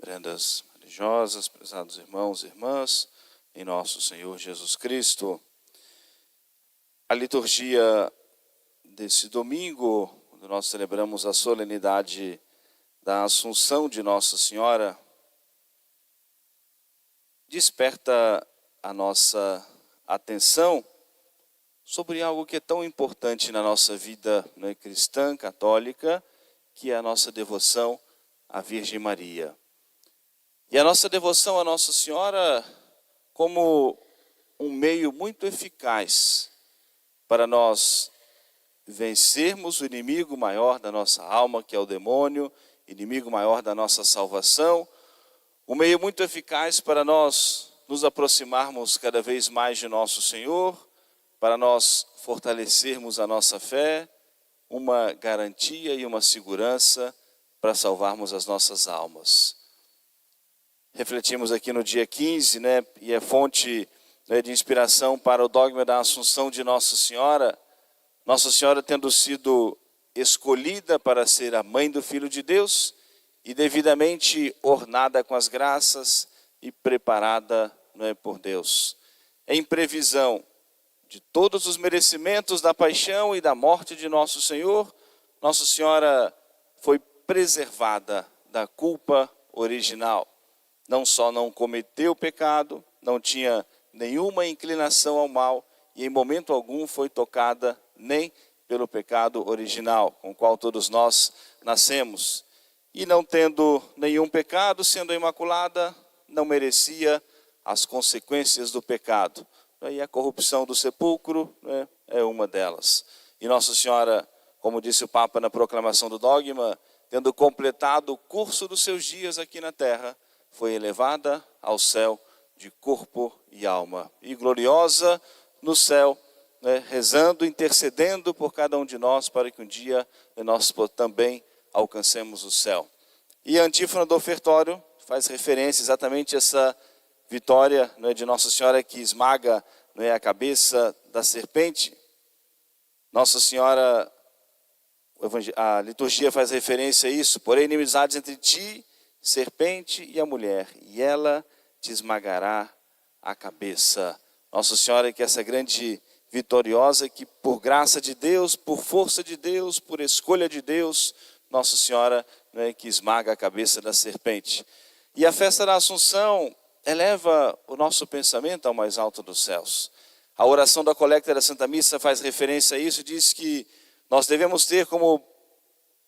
Prendas religiosas, prezados irmãos e irmãs, em nosso Senhor Jesus Cristo. A liturgia desse domingo, quando nós celebramos a solenidade da Assunção de Nossa Senhora, desperta a nossa atenção sobre algo que é tão importante na nossa vida, né, cristã, católica, que é a nossa devoção à Virgem Maria. E a nossa devoção à Nossa Senhora como um meio muito eficaz para nós vencermos o inimigo maior da nossa alma, que é o demônio, inimigo maior da nossa salvação, um meio muito eficaz para nós nos aproximarmos cada vez mais de nosso Senhor, para nós fortalecermos a nossa fé, uma garantia e uma segurança para salvarmos as nossas almas. Refletimos aqui no dia 15, e é fonte, de inspiração para o dogma da Assunção de Nossa Senhora. Nossa Senhora tendo sido escolhida para ser a mãe do Filho de Deus e devidamente ornada com as graças e preparada, por Deus. Em previsão de todos os merecimentos da paixão e da morte de nosso Senhor, Nossa Senhora foi preservada da culpa original. Não só não cometeu pecado, não tinha nenhuma inclinação ao mal e em momento algum foi tocada nem pelo pecado original, com o qual todos nós nascemos. E não tendo nenhum pecado, sendo imaculada, não merecia as consequências do pecado. E a corrupção do sepulcro, é uma delas. E Nossa Senhora, como disse o Papa na proclamação do dogma, tendo completado o curso dos seus dias aqui na terra, foi elevada ao céu de corpo e alma. E gloriosa no céu, rezando, intercedendo por cada um de nós, para que um dia nós também alcancemos o céu. E a antífona do ofertório faz referência exatamente a essa vitória, de Nossa Senhora que esmaga, a cabeça da serpente. Nossa Senhora, a liturgia faz referência a isso: porém inimizades entre ti, serpente e a mulher, e ela te esmagará a cabeça. Nossa Senhora que é essa grande vitoriosa, que por graça de Deus, por força de Deus, por escolha de Deus, Nossa Senhora, que esmaga a cabeça da serpente. E a festa da Assunção eleva o nosso pensamento ao mais alto dos céus. A oração da colecta da Santa Missa faz referência a isso, diz que nós devemos ter como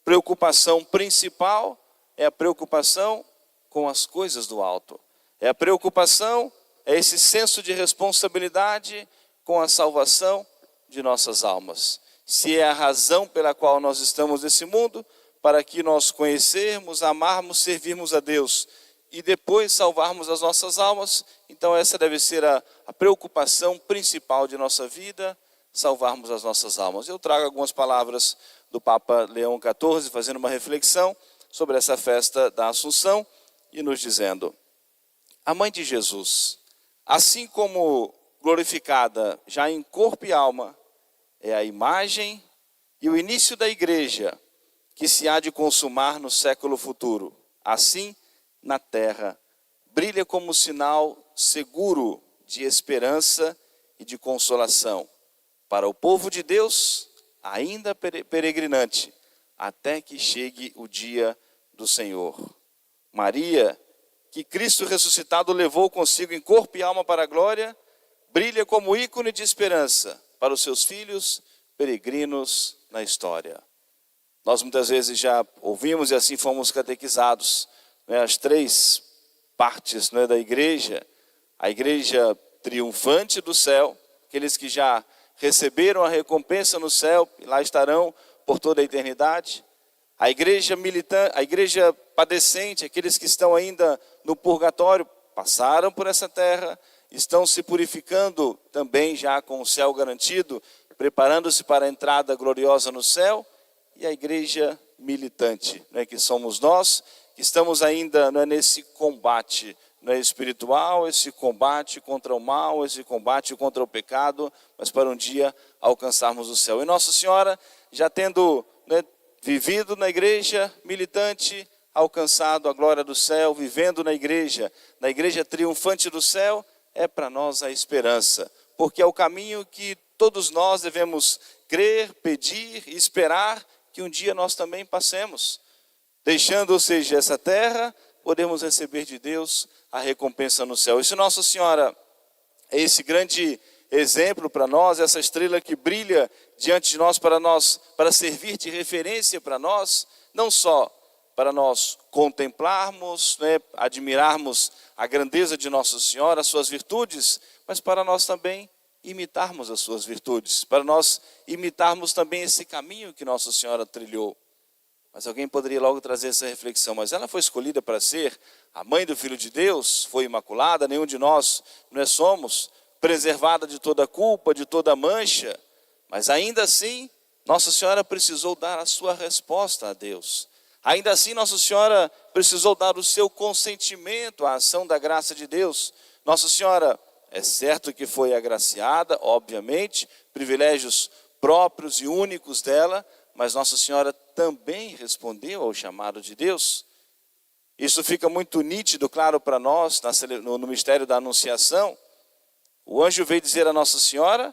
preocupação principal é a preocupação com as coisas do alto. É a preocupação, é esse senso de responsabilidade com a salvação de nossas almas. Se é a razão pela qual nós estamos nesse mundo, para que nós conhecermos, amarmos, servirmos a Deus e depois salvarmos as nossas almas, então essa deve ser a preocupação principal de nossa vida, salvarmos as nossas almas. Eu trago algumas palavras do Papa Leão XIV, fazendo uma reflexão sobre essa festa da Assunção e nos dizendo: a mãe de Jesus, assim como glorificada já em corpo e alma, é a imagem e o início da igreja que se há de consumar no século futuro. Assim, na terra, brilha como sinal seguro de esperança e de consolação para o povo de Deus, ainda peregrinante, até que chegue o dia do Senhor. Maria, que Cristo ressuscitado levou consigo em corpo e alma para a glória, brilha como ícone de esperança para os seus filhos peregrinos na história. Nós muitas vezes já ouvimos e assim fomos catequizados, as três partes, da igreja: a igreja triunfante do céu, aqueles que já receberam a recompensa no céu e lá estarão por toda a eternidade; a igreja militante, a igreja padecente, aqueles que estão ainda no purgatório, passaram por essa terra, estão se purificando também já com o céu garantido, preparando-se para a entrada gloriosa no céu; e a igreja militante, que somos nós, que estamos ainda nesse combate espiritual, esse combate contra o mal, esse combate contra o pecado, mas para um dia alcançarmos o céu. E Nossa Senhora, já tendo vivido na igreja militante, alcançado a glória do céu, vivendo na igreja triunfante do céu, é para nós a esperança, porque é o caminho que todos nós devemos crer, pedir e esperar que um dia nós também passemos. Deixando, ou seja, essa terra, podemos receber de Deus a recompensa no céu. E se Nossa Senhora é esse grande exemplo para nós, essa estrela que brilha diante de nós, para servir de referência para nós, não só para nós contemplarmos, admirarmos a grandeza de Nossa Senhora, as suas virtudes, mas para nós também imitarmos as suas virtudes, para nós imitarmos também esse caminho que Nossa Senhora trilhou. Mas alguém poderia logo trazer essa reflexão, mas ela foi escolhida para ser a mãe do Filho de Deus, foi imaculada, nenhum de nós somos, preservada de toda culpa, de toda mancha, mas ainda assim, Nossa Senhora precisou dar a sua resposta a Deus. Ainda assim, Nossa Senhora precisou dar o seu consentimento à ação da graça de Deus. Nossa Senhora, é certo que foi agraciada, obviamente, privilégios próprios e únicos dela, mas Nossa Senhora também respondeu ao chamado de Deus. Isso fica muito nítido, claro, para nós, no mistério da Anunciação. O anjo veio dizer a Nossa Senhora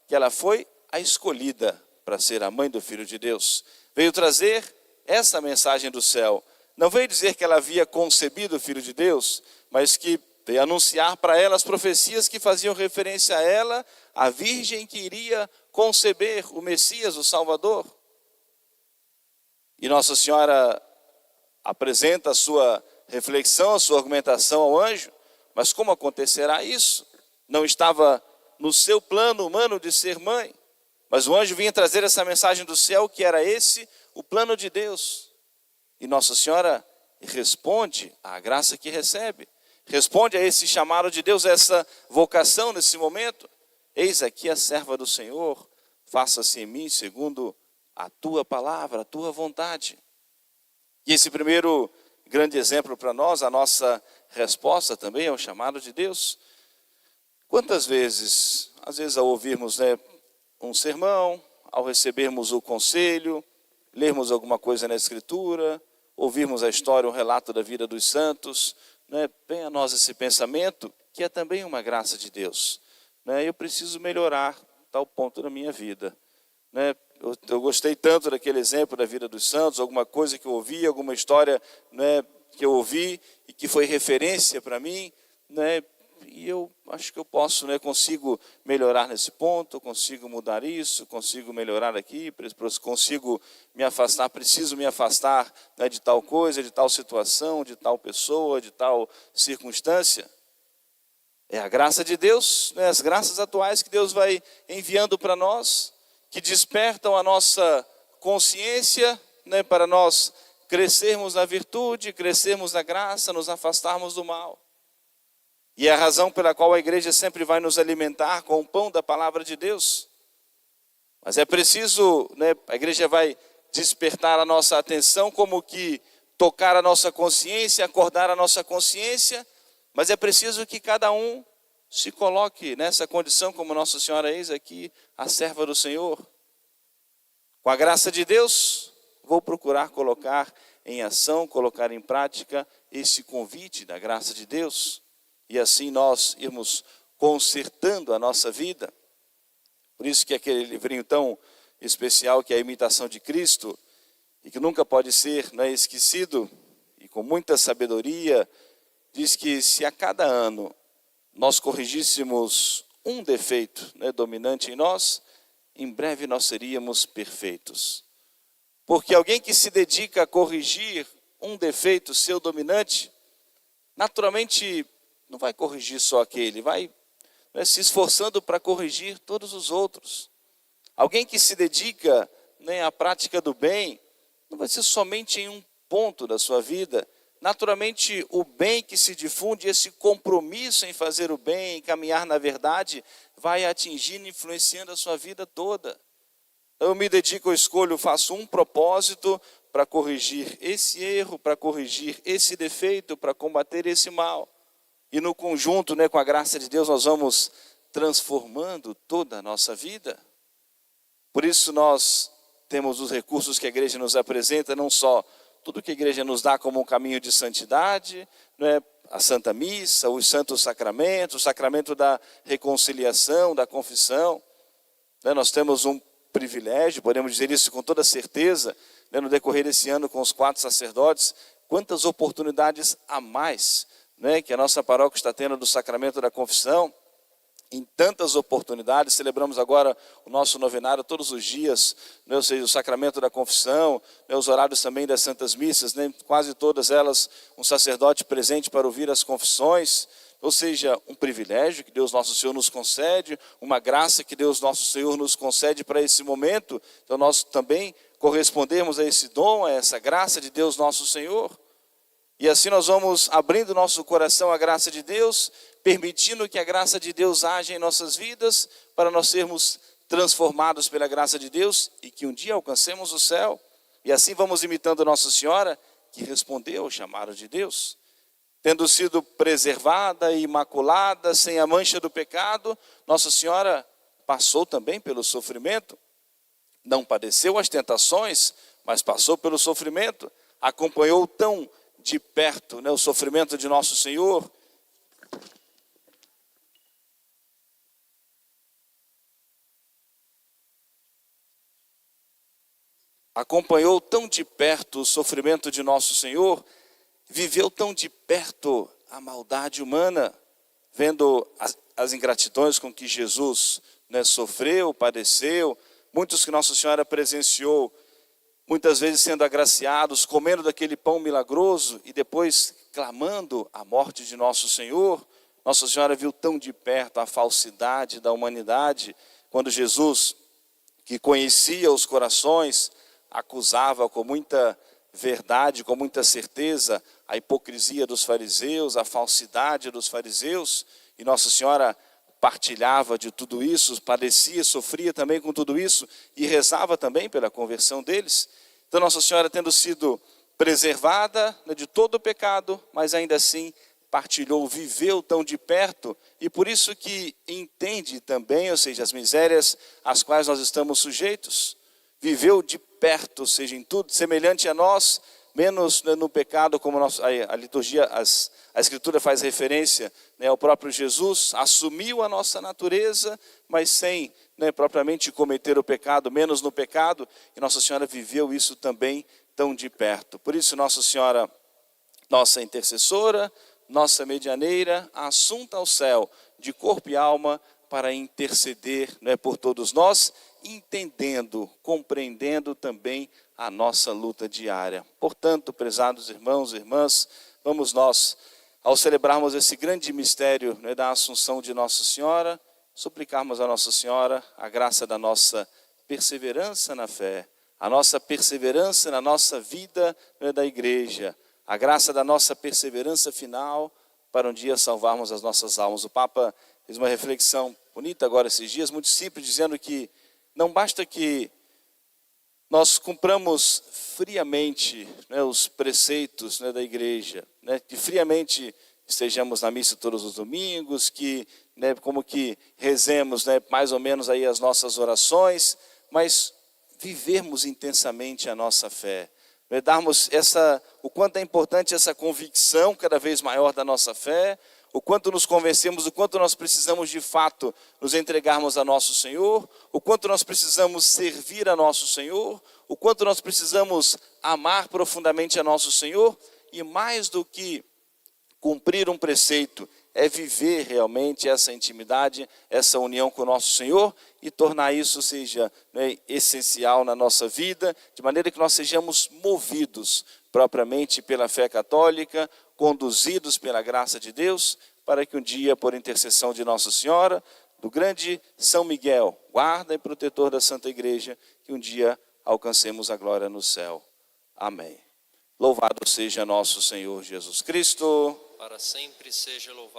que ela foi a escolhida para ser a mãe do Filho de Deus. Veio trazer essa mensagem do céu. Não veio dizer que ela havia concebido o Filho de Deus, mas que veio anunciar para ela as profecias que faziam referência a ela, a virgem que iria conceber o Messias, o Salvador. E Nossa Senhora apresenta a sua reflexão, a sua argumentação ao anjo, mas como acontecerá isso? Não estava no seu plano humano de ser mãe, mas o anjo vinha trazer essa mensagem do céu, que era esse o plano de Deus. E Nossa Senhora responde à graça que recebe, responde a esse chamado de Deus, a essa vocação nesse momento. Eis aqui a serva do Senhor, faça-se em mim segundo a tua palavra, a tua vontade. E esse primeiro grande exemplo para nós, a nossa resposta também ao chamado de Deus. Quantas vezes, às vezes ao ouvirmos um sermão, ao recebermos o conselho, lermos alguma coisa na Escritura, ouvirmos a história, um relato da vida dos santos, vem a nós esse pensamento que é também uma graça de Deus. Eu preciso melhorar tal ponto da minha vida. Eu gostei tanto daquele exemplo da vida dos santos, alguma coisa que eu ouvi, alguma história que eu ouvi e que foi referência para mim, e eu acho que eu posso, consigo melhorar nesse ponto, consigo mudar isso, consigo melhorar aqui, consigo me afastar, preciso me afastar de tal coisa, de tal situação, de tal pessoa, de tal circunstância. É a graça de Deus, as graças atuais que Deus vai enviando para nós, que despertam a nossa consciência, para nós crescermos na virtude, crescermos na graça, nos afastarmos do mal. E é a razão pela qual a igreja sempre vai nos alimentar com o pão da palavra de Deus. Mas é preciso, a igreja vai despertar a nossa atenção, como que tocar a nossa consciência, acordar a nossa consciência, mas é preciso que cada um se coloque nessa condição, como Nossa Senhora, eis aqui, a serva do Senhor. Com a graça de Deus, vou procurar colocar em ação, colocar em prática esse convite da graça de Deus. E assim nós irmos consertando a nossa vida. Por isso que aquele livrinho tão especial que é a Imitação de Cristo, e que nunca pode ser esquecido, e com muita sabedoria, diz que se a cada ano nós corrigíssemos um defeito dominante em nós, em breve nós seríamos perfeitos. Porque alguém que se dedica a corrigir um defeito seu dominante, naturalmente não vai corrigir só aquele, vai se esforçando para corrigir todos os outros. Alguém que se dedica à prática do bem, não vai ser somente em um ponto da sua vida. Naturalmente, o bem que se difunde, esse compromisso em fazer o bem, em caminhar na verdade, vai atingindo e influenciando a sua vida toda. Então, eu me dedico, eu escolho, faço um propósito para corrigir esse erro, para corrigir esse defeito, para combater esse mal. E no conjunto, com a graça de Deus, nós vamos transformando toda a nossa vida. Por isso nós temos os recursos que a igreja nos apresenta, não só tudo que a igreja nos dá como um caminho de santidade, né? A Santa Missa, os santos sacramentos, o sacramento da reconciliação, da confissão. Né? Nós temos um privilégio, podemos dizer isso com toda certeza, né? No decorrer desse ano com os 4 sacerdotes, quantas oportunidades a mais, né? Que a nossa paróquia está tendo do sacramento da confissão. Em tantas oportunidades, celebramos agora o nosso novenário todos os dias, né? Ou seja, o sacramento da confissão, né? Os horários também das santas missas, né? Quase todas elas um sacerdote presente para ouvir as confissões, ou seja, um privilégio que Deus nosso Senhor nos concede, uma graça que Deus nosso Senhor nos concede para esse momento, então nós também correspondemos a esse dom, a essa graça de Deus nosso Senhor. E assim nós vamos abrindo nosso coração à graça de Deus, permitindo que a graça de Deus haja em nossas vidas, para nós sermos transformados pela graça de Deus e que um dia alcancemos o céu. E assim vamos imitando Nossa Senhora, que respondeu ao chamado de Deus. Tendo sido preservada e imaculada, sem a mancha do pecado, Nossa Senhora passou também pelo sofrimento. Não padeceu as tentações, mas passou pelo sofrimento. Acompanhou tão de perto, né, o sofrimento de nosso Senhor. Acompanhou tão de perto o sofrimento de nosso Senhor, viveu tão de perto a maldade humana, vendo as ingratidões com que Jesus, né, sofreu, padeceu, muitos que Nossa Senhora presenciou, muitas vezes sendo agraciados, comendo daquele pão milagroso e depois clamando a morte de nosso Senhor. Nossa Senhora viu tão de perto a falsidade da humanidade, quando Jesus, que conhecia os corações, acusava com muita verdade, com muita certeza, a hipocrisia dos fariseus, a falsidade dos fariseus, e Nossa Senhora partilhava de tudo isso, padecia, sofria também com tudo isso, e rezava também pela conversão deles. Então Nossa Senhora, tendo sido preservada, né, de todo o pecado, mas ainda assim partilhou, viveu tão de perto, e por isso que entende também, ou seja, as misérias às quais nós estamos sujeitos. Viveu de perto, ou seja, em tudo, semelhante a nós, menos, né, no pecado, como a liturgia, a Escritura faz referência, né, ao próprio Jesus, assumiu a nossa natureza, mas sem, né, propriamente cometer o pecado, menos no pecado, e Nossa Senhora viveu isso também tão de perto. Por isso, Nossa Senhora, nossa intercessora, nossa medianeira, assunta ao céu, de corpo e alma, para interceder, né, por todos nós, entendendo, compreendendo também a nossa luta diária. Portanto, prezados irmãos e irmãs, vamos nós, ao celebrarmos esse grande mistério, né, da Assunção de Nossa Senhora, suplicarmos a Nossa Senhora a graça da nossa perseverança na fé, a nossa perseverança na nossa vida, né, da igreja, a graça da nossa perseverança final, para um dia salvarmos as nossas almas. O Papa fez uma reflexão bonita agora esses dias, muito simples, dizendo que não basta que nós cumpramos friamente, né, os preceitos, né, da igreja, né, que friamente estejamos na missa todos os domingos, que, né, como que rezemos, né, mais ou menos aí as nossas orações, mas vivermos intensamente a nossa fé, né, darmos o quanto é importante essa convicção cada vez maior da nossa fé, o quanto nos convencemos, o quanto nós precisamos de fato nos entregarmos a nosso Senhor, o quanto nós precisamos servir a nosso Senhor, o quanto nós precisamos amar profundamente a nosso Senhor, e mais do que cumprir um preceito, é viver realmente essa intimidade, essa união com o nosso Senhor, e tornar isso seja, né, essencial na nossa vida, de maneira que nós sejamos movidos propriamente pela fé católica, conduzidos pela graça de Deus, para que um dia, por intercessão de Nossa Senhora, do grande São Miguel, guarda e protetor da Santa Igreja, que um dia alcancemos a glória no céu. Amém. Louvado seja nosso Senhor Jesus Cristo. Para sempre seja louvado.